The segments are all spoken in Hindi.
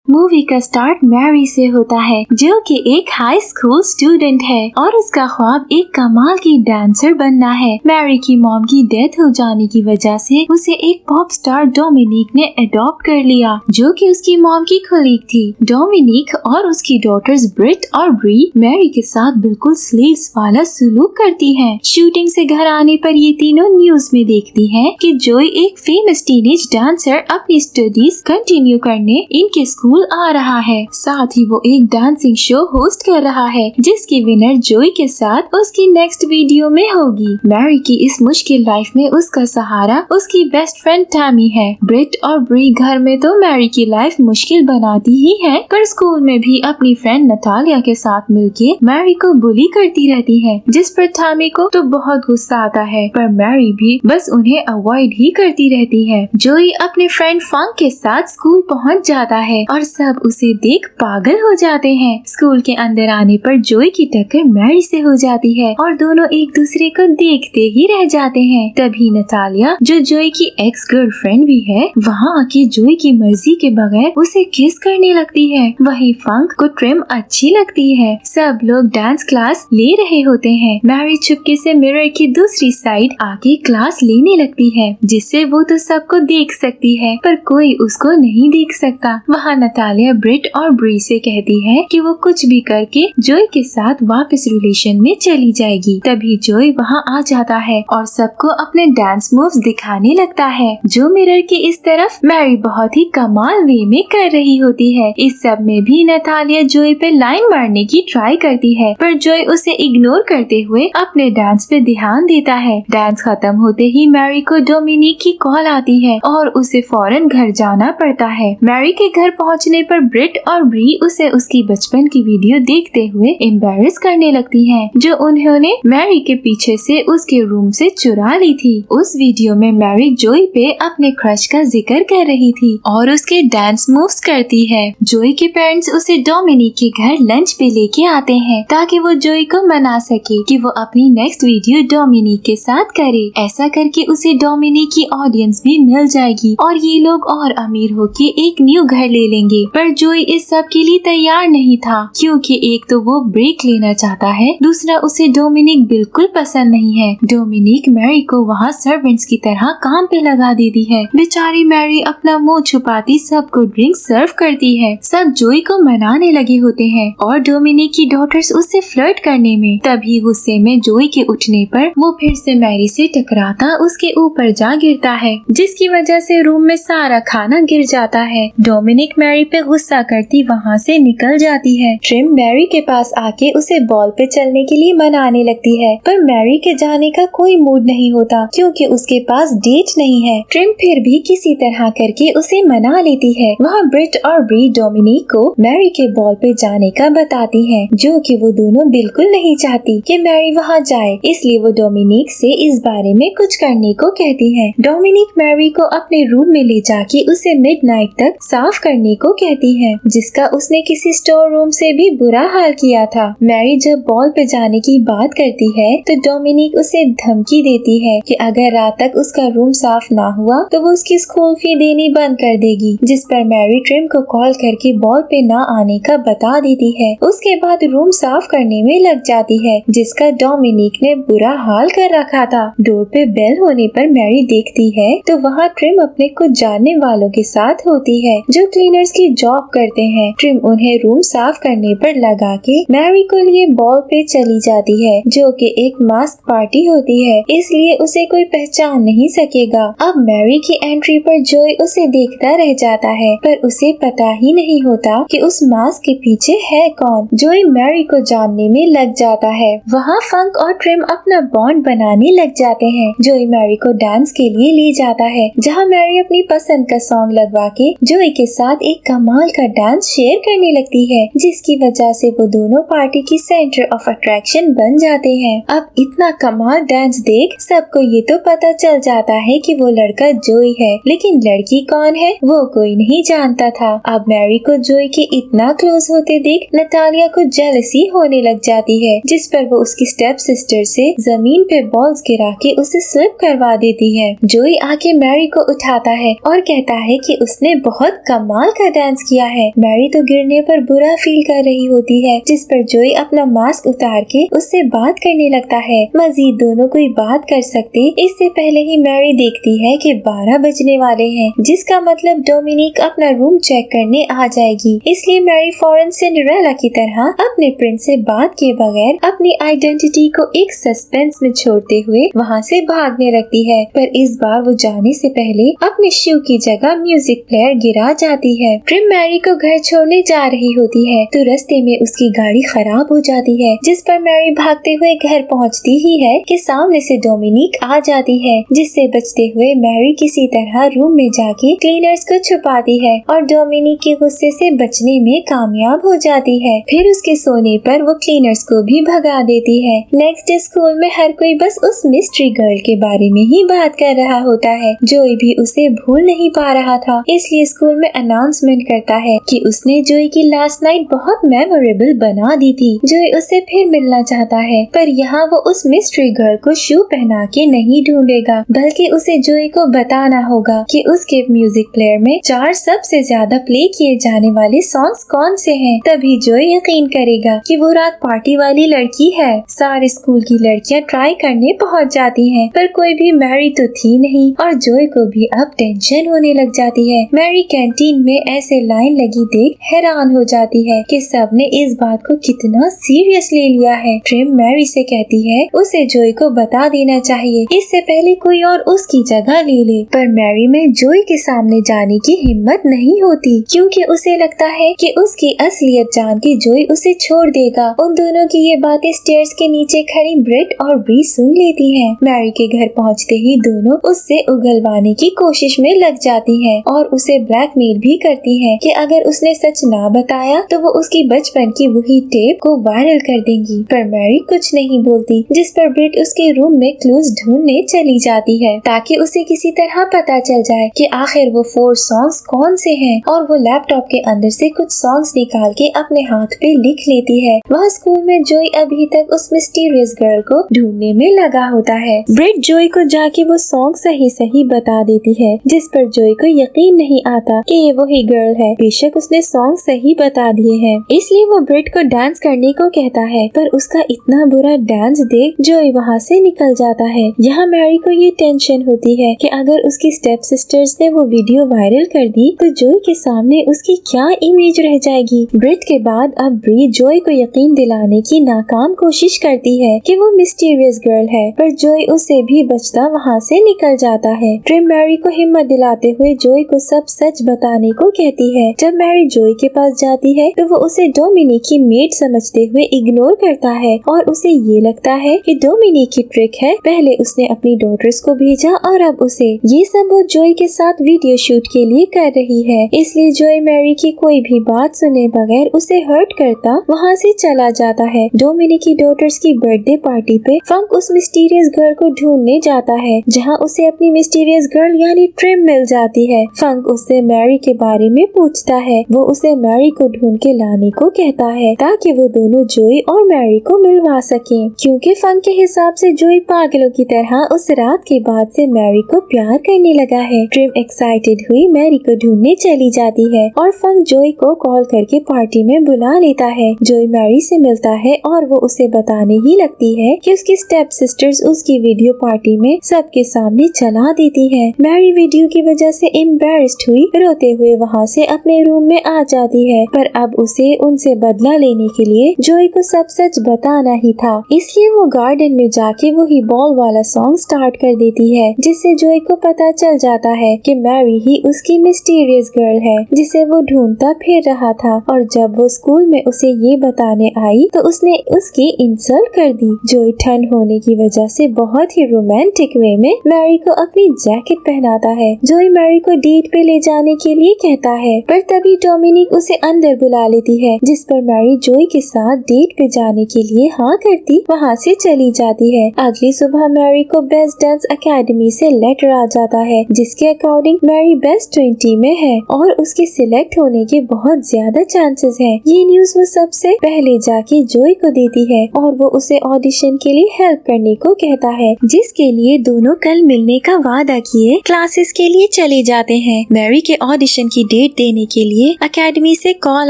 मूवी का स्टार्ट मैरी से होता है जो कि एक हाई स्कूल स्टूडेंट है और उसका ख्वाब एक कमाल की डांसर बनना है। मैरी की मॉम की डेथ हो जाने की वजह से उसे एक पॉप स्टार डोमिनिक ने अडॉप्ट कर लिया जो कि उसकी मॉम की कलीग थी। डोमिनिक और उसकी डॉटर्स ब्रिट और ब्री मैरी के साथ बिल्कुल स्लेव्स वाला सलूक करती हैं। शूटिंग से घर आने पर ये तीनों न्यूज में देखती हैं कि जोई एक फेमस टीनेज डांसर अपनी स्टडीज कंटिन्यू करने इनके स्कूल आ रहा है। साथ ही वो एक डांसिंग शो होस्ट कर रहा है जिसकी विनर जोई के साथ उसकी नेक्स्ट वीडियो में होगी। मैरी की इस मुश्किल लाइफ में उसका सहारा उसकी बेस्ट फ्रेंड टैमी है। ब्रिट और ब्री घर में तो मैरी की लाइफ मुश्किल बनाती ही है, पर स्कूल में भी अपनी फ्रेंड नतालिया के साथ मिलके मैरी को बुली करती रहती है, जिस पर टैमी को तो बहुत गुस्सा आता है, पर मैरी भी बस उन्हें अवॉइड ही करती रहती है। जोई अपने फ्रेंड फंक के साथ स्कूल पहुंच जाता है और सब उसे देख पागल हो जाते हैं। स्कूल के अंदर आने पर जोई की टक्कर मैरी से हो जाती है और दोनों एक दूसरे को देखते ही रह जाते हैं। तभी नतालिया जो जोई की एक्स गर्लफ्रेंड भी है वहाँ आके जोई की मर्जी के बगैर उसे किस करने लगती है। वहीं फंक को ट्रिम अच्छी लगती है। सब लोग डांस क्लास ले रहे होते हैं। मैरी चुपके से मिरर की दूसरी साइड आके क्लास लेने लगती है जिससे वो तो सबको देख सकती है पर कोई उसको नहीं देख सकता। वहाँ नतालिया ब्रिट और ब्री से कहती है कि वो कुछ भी करके जोई के साथ वापस रिलेशन में चली जाएगी। तभी जोई वहाँ आ जाता है और सबको अपने डांस मूव्स दिखाने लगता है जो मिरर के इस तरफ मैरी बहुत ही कमाल वे में कर रही होती है। इस सब में भी नतालिया जोई पे लाइन मारने की ट्राई करती है पर जोई उसे इग्नोर करते हुए अपने डांस पे ध्यान देता है। डांस खत्म होते ही मैरी को डोमिनिक की कॉल आती है और उसे फौरन घर जाना पड़ता है। मैरी के घर पहुंचने पर ब्रिट और ब्री उसे उसकी बचपन की वीडियो देखते हुए एम्बैरेस करने लगती हैं जो उन्होंने मैरी के पीछे से उसके रूम से चुरा ली थी। उस वीडियो में मैरी जोई पे अपने क्रश का जिक्र कर रही थी और उसके डांस मूव्स करती है। जोई के पेरेंट्स उसे डोमिनिक के घर लंच पे लेके आते हैं ताकि वो जोई को मना सके कि वो अपनी नेक्स्ट वीडियो डोमिनिक के साथ करे। ऐसा करके उसे डोमिनिक की ऑडियंस भी मिल जाएगी और ये लोग और अमीर होके एक न्यू घर ले लेंगे। पर जोई इस सब के लिए तैयार नहीं था क्योंकि एक तो वो ब्रेक लेना चाहता है, दूसरा उसे डोमिनिक बिल्कुल पसंद नहीं है। डोमिनिक मैरी को वहाँ सर्वेंट्स की तरह काम पे लगा देती है। बेचारी मैरी अपना मुंह छुपाती सबको ड्रिंक सर्व करती है। सब जोई को मनाने लगे होते हैं और डोमिनिक की डॉटर्स उससे फ्लर्ट करने में। तभी गुस्से में जोई के उठने पर वो फिर से मैरी से टकराता उसके ऊपर जा गिरता है जिसकी वजह से रूम में सारा खाना गिर जाता है। डोमिनिक मैरी पे गुस्सा करती वहाँ से निकल जाती है। ट्रिम मैरी के पास आके उसे बॉल पे चलने के लिए मनाने लगती है पर मैरी के जाने का कोई मूड नहीं होता क्योंकि उसके पास डेट नहीं है। ट्रिम फिर भी किसी तरह करके उसे मना लेती है। वहाँ ब्रिट और ब्री डोमिनिक को मैरी के बॉल पे जाने का बताती है जो कि वो दोनों बिल्कुल नहीं चाहती कि मैरी वहाँ जाए, इसलिए वो डोमिनिक से इस बारे में कुछ करने को कहती है। डोमिनिक मैरी को अपने रूम में ले जाके उसे मिडनाइट तक साफ करने को कहती है जिसका उसने किसी स्टोर रूम से भी बुरा हाल किया था। मैरी जब बॉल पे जाने की बात करती है तो डोमिनिक उसे धमकी देती है कि अगर रात तक उसका रूम साफ ना हुआ तो वो उसकी स्कूल फी देनी बंद कर देगी, जिस पर मैरी ट्रिम को कॉल करके बॉल पे ना आने का बता देती है। उसके बाद रूम साफ करने में लग जाती है जिसका डोमिनिक ने बुरा हाल कर रखा था। डोर पे बेल होने पर मैरी देखती है तो वहाँ ट्रिम अपने कुछ जानने वालों के साथ होती है जो क्लीनर्स की जॉब करते हैं। ट्रिम उन्हें रूम साफ करने पर लगा के मैरी को लिए बॉल पे चली जाती है जो कि एक मास्क पार्टी होती है, इसलिए उसे कोई पहचान नहीं सकेगा। अब मैरी की एंट्री पर जोई उसे देखता रह जाता है पर उसे पता ही नहीं होता कि उस मास्क के पीछे है कौन। जोई मैरी को जानने में लग जाता है। वहाँ फंक और ट्रिम अपना बॉन्ड बनाने लग जाते हैं। जोई मैरी को डांस के लिए ले जाता है जहाँ मैरी अपनी पसंद का सॉन्ग लगवा के जोई के साथ एक कमाल का डांस शेयर करने लगती है जिसकी वजह से वो दोनों पार्टी की सेंटर ऑफ अट्रैक्शन बन जाते हैं। अब इतना कमाल डांस देख सबको ये तो पता चल जाता है कि वो लड़का जोई है, लेकिन लड़की कौन है वो कोई नहीं जानता था। अब मैरी को जोई के इतना क्लोज होते देख नतालिया को जेलसी होने लग जाती है जिस पर वो उसकी स्टेप सिस्टर से जमीन पे बॉल्स गिरा के उसे स्लिप करवा देती है। जोई आके मैरी को उठाता है और कहता है कि उसने बहुत कमाल का डांस किया है। मैरी तो गिरने पर बुरा फील कर रही होती है, जिस पर जोई अपना मास्क उतार के उससे बात करने लगता है। मजीद दोनों कोई बात कर सकते इससे पहले ही मैरी देखती है कि 12 बजने वाले हैं, जिसका मतलब डोमिनिक अपना रूम चेक करने आ जाएगी। इसलिए मैरी फौरन सिंड्रेला की तरह अपने प्रिंस से बात किए बगैर अपनी आइडेंटिटी को एक सस्पेंस में छोड़ते हुए वहाँ से भागने लगती है। पर इस बार वो जाने से पहले अपने शू की जगह म्यूजिक प्लेयर गिरा जाती है। ट्रिम मैरी को घर छोड़ने जा रही होती है तो रास्ते में उसकी गाड़ी खराब हो जाती है, जिस पर मैरी भागते हुए घर पहुँचती ही है कि सामने से डोमिनिक आ जाती है, जिससे बचते हुए मैरी किसी तरह रूम में जाके क्लीनर्स को छुपाती है और डोमिनिक के गुस्से से बचने में कामयाब हो जाती है। फिर उसके सोने पर वो क्लीनर्स को भी भगा देती है। नेक्स्ट डे स्कूल में हर कोई बस उस मिस्ट्री गर्ल के बारे में ही बात कर रहा होता है। जोई भी उसे भूल नहीं पा रहा था, इसलिए स्कूल में अनाउंसमेंट करता है कि उसने जोई की लास्ट नाइट बहुत मेमोरेबल बना दी थी। जोई उससे फिर मिलना चाहता है, पर यहाँ वो उस मिस्ट्री गर्ल को शू पहना के नहीं ढूंढेगा, बल्कि उसे जोई को बताना होगा कि उसके म्यूजिक प्लेयर में 4 सबसे ज्यादा प्ले किए जाने वाले सॉन्ग्स कौन से हैं। तभी जोई यकीन करेगा कि वो रात पार्टी वाली लड़की है। सारे स्कूल की लड़कियां ट्राई करने पहुंच जाती हैं, पर कोई भी मैरी तो थी नहीं और जोई को भी अब टेंशन होने लग जाती है। मैरी कैंटीन में ऐसे लाइन लगी देख हैरान हो जाती है कि सबने इस बात को कितना सीरियस ले लिया है। ट्रिम मैरी से कहती है उसे जोई को बता देना चाहिए, इससे पहले कोई और उसकी जगह ले ले। पर मैरी में जोई के सामने जाने की हिम्मत नहीं होती, क्योंकि उसे लगता है कि उसकी असलियत जान के जोई उसे छोड़ देगा। उन दोनों की ये बातें स्टेयर्स के नीचे खड़ी ब्रिट और ब्री सुन लेती हैं। मैरी के घर पहुंचते ही दोनों उससे उगलवाने की कोशिश में लग जाती हैं और उसे ब्लैकमेल भी करती हैं कि अगर उसने सच ना बताया तो वो उसकी बचपन की वही टेप को वायरल कर देंगी। पर मैरी कुछ नहीं बोलती, जिस पर ब्रिट उसके रूम में क्लूज ढूंढने चली जाती है ताकि उसे किसी तरह पता चल जाए कि आखिर वो 4 सॉन्ग्स कौन से हैं, और वो लैपटॉप के अंदर से कुछ सॉन्ग्स निकाल के अपने हाथ पे लिख लेती है। वहाँ स्कूल में जोई अभी तक उस मिस्टीरियस गर्ल को ढूंढने में लगा होता है। ब्रिट जोई को जाके वो सॉन्ग सही सही बता देती है, जिस पर जोई को यकीन नहीं आता कि ये वही गर्ल है। बेशक उसने सॉन्ग सही बता दिए हैं, इसलिए वो ब्रिट को डांस करने को कहता है, पर उसका इतना बुरा डांस देख जोई वहाँ से निकल जाता है। यहाँ मैरी को ये टेंशन होती है कि अगर उसकी स्टेप सिस्टर्स ने वो वीडियो वायरल कर दी तो जोई के सामने उसकी क्या इमेज रह जाएगी। ब्रिट के बाद अब ब्री जोई को यकीन दिलाने की नाकाम कोशिश करती है कि वो मिस्टीरियस गर्ल है, पर जोई उससे भी बचता वहाँ से निकल जाता है। ट्रिम मैरी को हिम्मत दिलाते हुए जोई को सब सच बताने को कहती है। जब मैरी जोई के पास जाती है तो वो उसे डोमिनिक की मेड समझते हुए इग्नोर करता है और उसे ये लगता है कि डोमिनिक की ट्रिक है। पहले उसने अपनी डॉटर्स को भेजा और अब उसे ये सब वो जोई के साथ वीडियो शूट के लिए कर रही है। इसलिए जोई मैरी की कोई भी बात सुने बगैर उसे हर्ट करता वहाँ से चला जाता है। डोमिनिक की डॉटर्स की बर्थडे पार्टी पे फंक उस मिस्टीरियस गर्ल को ढूंढने जाता है, जहाँ उसे अपनी मिस्टीरियस गर्ल यानी ट्रिम मिल जाती है। फंक उससे मैरी के बारे में पूछता है। वो उसे मैरी को ढूंढ के लाने को कहता है ताकि वो दोनों जोई और मैरी को मिलवा सके, क्योंकि फंक के हिसाब से जोई पागलों की तरह उस रात के बाद से मैरी को प्यार करने लगा है। ट्रिम एक्साइटेड हुई मैरी को ढूंढने चली जाती है और फंक जोई को कॉल करके पार्टी में बुला लेता है। जोई मैरी से मिलता है और वो उसे बताने ही लगती है कि उसकी स्टेप सिस्टर्स उसकी वीडियो पार्टी में सबके सामने चला देती है। मैरी वीडियो की वजह से एम्बैरेस्ड हुई रोते हुए वहाँ से अपने रूम में आ जाती है, पर अब उसे उनसे बदला लेने के लिए जोई को सब सच बताना ही था। इसलिए वो गार्डन में जाके वही बॉल वाला सॉन्ग स्टार्ट कर देती है, जिससे जोई को पता चल जाता है कि मैरी ही उसकी मिस्टीरियस गर्ल है जिसे वो ढूंढता फिर रहा था। और जब वो स्कूल में उसे ये बताने आई तो उसने उसकी इंसल्ट कर दी। जोई ठंड होने की वजह से बहुत ही रोमांटिक वे में मैरी को अपनी जैकेट पहनाता है। जोई मैरी को डेट पे ले जाने के लिए कहता है, पर तभी डोमिनिक उसे अंदर बुला लेती है, जिस पर मैरी जोई के साथ डेट पे जाने के लिए हाँ करती वहाँ से चली जाती है। अगली सुबह मैरी को बेस्ट डांस एकेडमी से लेटर आ जाता है, जिसके अकॉर्डिंग मैरी बेस्ट 20 में है और उसके सिलेक्ट होने के बहुत ज्यादा चांसेस हैं। ये न्यूज वो सबसे पहले जाके जोई को देती है और वो उसे ऑडिशन के लिए हेल्प करने को कहता है, जिसके लिए दोनों कल मिलने का वादा किए क्लासेस के लिए चले जाते हैं। मैरी के ऑडिशन की डेट ट्रीट देने के लिए एकेडमी से कॉल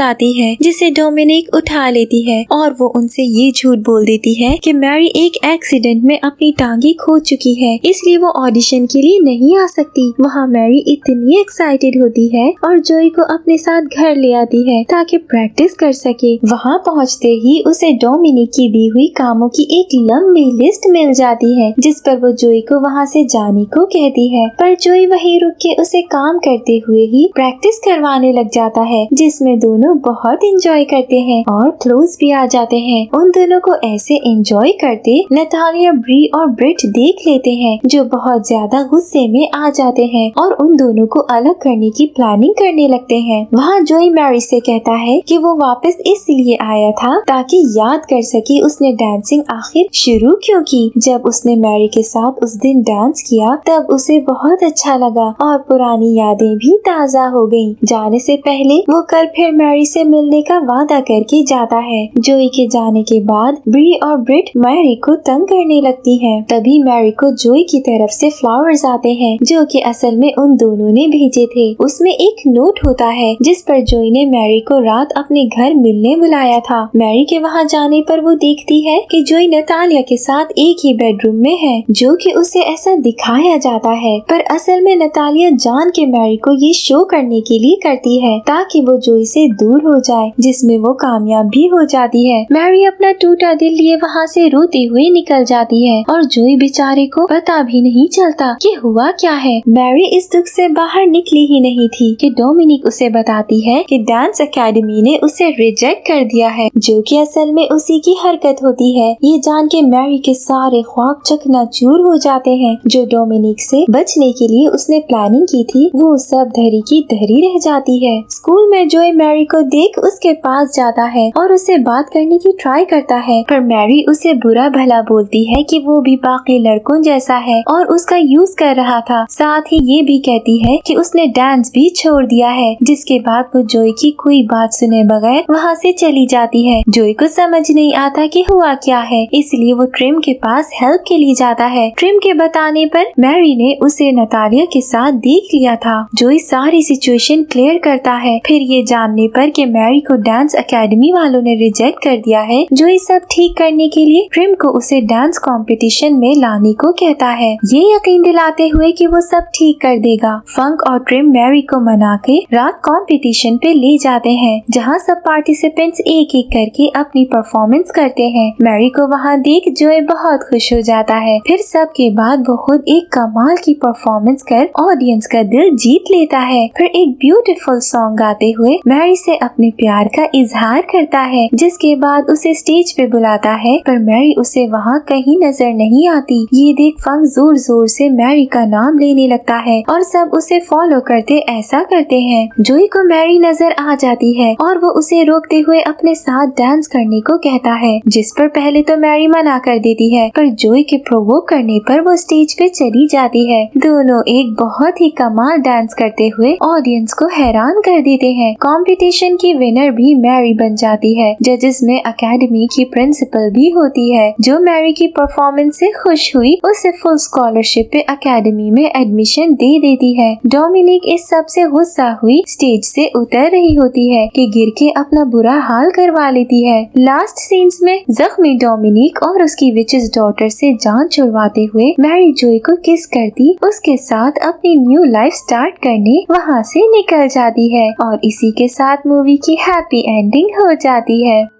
आती है, जिसे डोमिनिक उठा लेती है और वो उनसे ये झूठ बोल देती है कि मैरी एक एक्सीडेंट में अपनी टांगे खो चुकी है, इसलिए वो ऑडिशन के लिए नहीं आ सकती। वहाँ मैरी इतनी एक्साइटेड होती है और जोई को अपने साथ घर ले आती है ताकि प्रैक्टिस कर सके। वहाँ पहुँचते ही उसे डोमिनिक की दी हुई कामों की एक लंबी लिस्ट मिल जाती है, जिस पर वो जोई को वहाँ से जाने को कहती है, पर जोई वहीं रुक के उसे काम करते हुए ही प्रैक्टिस करवाने लग जाता है, जिसमें दोनों बहुत एंजॉय करते हैं और क्लोज भी आ जाते हैं। उन दोनों को ऐसे एंजॉय करते नतालिया, ब्री और ब्रिट देख लेते हैं, जो बहुत ज्यादा गुस्से में आ जाते हैं और उन दोनों को अलग करने की प्लानिंग करने लगते हैं। वहाँ जोई मैरी से कहता है कि वो वापस इसलिए आया था ताकि याद कर सके उसने डांसिंग आखिर शुरू क्यों की। जब उसने मैरी के साथ उस दिन डांस किया तब उसे बहुत अच्छा लगा और पुरानी यादें भी ताज़ा हो गईं। जाने से पहले वो कल फिर मैरी से मिलने का वादा करके जाता है। जोई के जाने के बाद ब्री और ब्रिट मैरी को तंग करने लगती हैं। तभी मैरी को जोई की तरफ से फ्लावर्स आते हैं, जो कि असल में उन दोनों ने भेजे थे। उसमें एक नोट होता है जिस पर जोई ने मैरी को रात अपने घर मिलने बुलाया था। मैरी के वहाँ जाने पर वो देखती है कि जोई नतालिया के साथ एक ही बेडरूम में है, जो कि उसे ऐसा दिखाया जाता है, पर असल में नतालिया जान के मैरी को ये शो करने के लिए करती है ताकि वो जोई से दूर हो जाए, जिसमें वो कामयाब भी हो जाती है। मैरी अपना टूटा दिल लिए वहाँ से रोती हुई निकल जाती है और जोई बेचारे को पता भी नहीं चलता कि हुआ क्या है। मैरी इस दुख से बाहर निकली ही नहीं थी कि डोमिनिक उसे बताती है कि डांस एकेडमी ने उसे रिजेक्ट कर दिया है, जो कि असल में उसी की हरकत होती है। ये जान के मैरी के सारे ख्वाब चकनाचूर हो जाते हैं। जो डोमिनिक से बचने के लिए उसने प्लानिंग की थी वो सब धरी की धरी रह जाती है। स्कूल में जोई मैरी को देख उसके पास जाता है और उसे बात करने की ट्राई करता है, पर मैरी उसे बुरा भला बोलती है कि वो भी बाकी लड़कों जैसा है और उसका यूज कर रहा था। साथ ही ये भी कहती है कि उसने डांस भी छोड़ दिया है, जिसके बाद वो जोई की कोई बात सुने बगैर वहाँ से चली जाती है। जोई को समझ नहीं आता कि हुआ क्या है, इसलिए वो ट्रिम के पास हेल्प के लिए जाता है। ट्रिम के बताने पर मैरी ने उसे नतालिया के साथ देख लिया था। जोई सारी सिचुएशन क्लियर करता है। फिर ये जानने पर कि मैरी को डांस एकेडमी वालों ने रिजेक्ट कर दिया है, जोई सब ठीक करने के लिए ट्रिम को उसे डांस कंपटीशन में लाने को कहता है, ये यकीन दिलाते हुए कि वो सब ठीक कर देगा। फंक और ट्रिम मैरी को मना के रात कंपटीशन पे ले जाते हैं, जहाँ सब पार्टिसिपेंट्स एक एक करके अपनी परफॉर्मेंस करते हैं। मैरी को वहाँ देख जोई बहुत खुश हो जाता है। फिर सब के बाद वो खुद एक कमाल की परफॉर्मेंस कर ऑडियंस का दिल जीत लेता है। फिर एक ब्यूटीफुल सॉन्ग गाते हुए मैरी से अपने प्यार का इजहार करता है, जिसके बाद उसे स्टेज पे बुलाता है, पर मैरी उसे वहाँ कहीं नजर नहीं आती। ये देख फंक जोर जोर से मैरी का नाम लेने लगता है और सब उसे फॉलो करते ऐसा करते हैं। जोई को मैरी नजर आ जाती है और वो उसे रोकते हुए अपने साथ डांस करने को कहता है, जिस पर पहले तो मैरी मना कर देती है, पर जोई के प्रोवोक करने पर वो स्टेज पे चली जाती है। दोनों एक बहुत ही कमाल डांस करते हुए ऑडियंस को हैरान कर देते हैं। कंपटीशन की विनर भी मैरी बन जाती है। जजेस में एकेडमी की प्रिंसिपल भी होती है, जो मैरी की परफॉर्मेंस से खुश हुई उसे फुल स्कॉलरशिप पे एकेडमी में एडमिशन दे देती है। डोमिनिक इस सब से गुस्सा हुई स्टेज से उतर रही होती है कि गिर के अपना बुरा हाल करवा लेती है। लास्ट सीन्स में जख्मी डोमिनिक और उसकी विचेस डॉटर से जान छुड़वाते हुए मैरी जोई को किस करती उसके साथ अपनी न्यू लाइफ स्टार्ट करने वहाँ से निकल जाती है और इसी के साथ मूवी की हैप्पी एंडिंग हो जाती है।